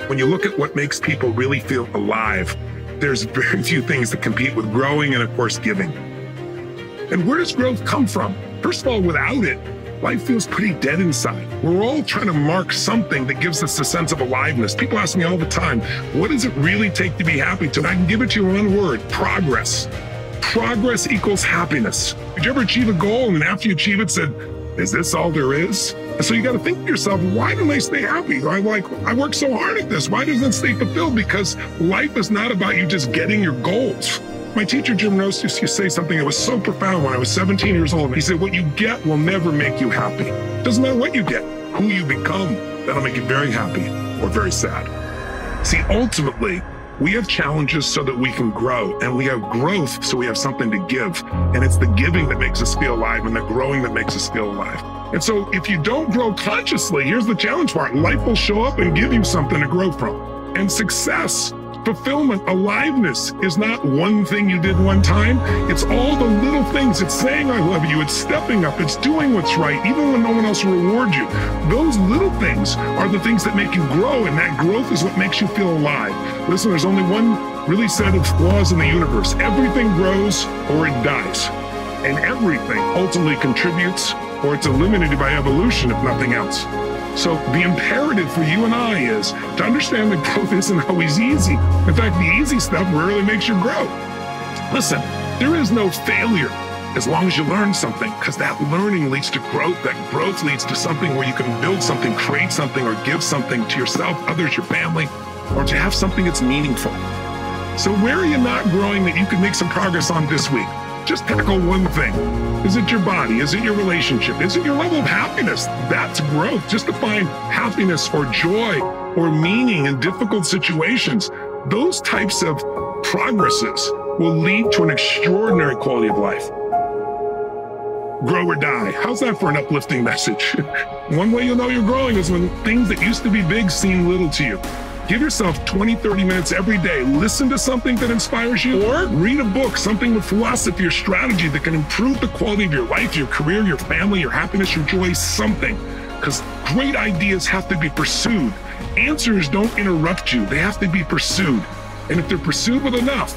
When you look at what makes people really feel alive, there's very few things that compete with growing and, of course, giving. And where does growth come from? First of all, without it, life feels pretty dead inside. We're all trying to mark something that gives us a sense of aliveness. People ask me all the time, what does it really take to be happy? And I can give it to you in one word: progress. Progress equals happiness. Did you ever achieve a goal and after you achieve it said, is this all there is? And so you got to think to yourself, why don't I stay happy? I work so hard at this. Why doesn't it stay fulfilled? Because life is not about you just getting your goals. My teacher, Jim Ross, used to say something that was so profound when I was 17 years old. He said, what you get will never make you happy. Doesn't matter what you get, who you become, that'll make you very happy or very sad. See, ultimately, we have challenges so that we can grow, and we have growth so we have something to give. And it's the giving that makes us feel alive and the growing that makes us feel alive. And so if you don't grow consciously, here's the challenge part. Life will show up and give you something to grow from. And success, fulfillment, aliveness is not one thing you did one time. It's all the little things. It's saying I love you. It's stepping up. It's doing what's right, even when no one else will reward you. Those little things are the things that make you grow, and that growth is what makes you feel alive. Listen, there's only one really set of laws in the universe. Everything grows or it dies. And everything ultimately contributes or it's eliminated by evolution, if nothing else. So the imperative for you and I is to understand that growth isn't always easy. In fact, the easy stuff rarely makes you grow. Listen, there is no failure as long as you learn something, because that learning leads to growth. That growth leads to something where you can build something, create something, or give something to yourself, others, your family, or to have something that's meaningful. So where are you not growing that you can make some progress on this week? Just tackle one thing. Is it your body? Is it your relationship? Is it your level of happiness? That's growth. Just to find happiness or joy or meaning in difficult situations. Those types of progresses will lead to an extraordinary quality of life. Grow or die. How's that for an uplifting message? One way you'll know you're growing is when things that used to be big seem little to you. Give yourself 20, 30 minutes every day. Listen to something that inspires you, or read a book, something with philosophy or strategy that can improve the quality of your life, your career, your family, your happiness, your joy, something. Because great ideas have to be pursued. Answers don't interrupt you. They have to be pursued. And if they're pursued with enough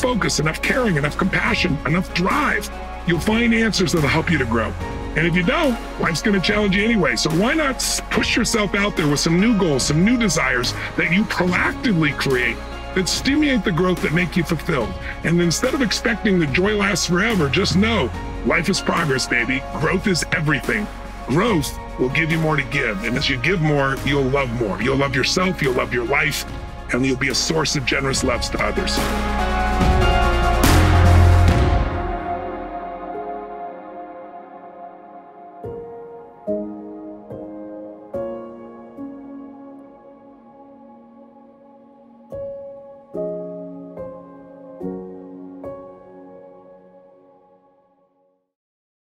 focus, enough caring, enough compassion, enough drive, you'll find answers that'll help you to grow. And if you don't, life's going to challenge you anyway. So why not push yourself out there with some new goals, some new desires that you proactively create that stimulate the growth that make you fulfilled. And instead of expecting the joy lasts forever, just know life is progress, baby. Growth is everything. Growth will give you more to give. And as you give more, you'll love more. You'll love yourself, you'll love your life, and you'll be a source of generous loves to others.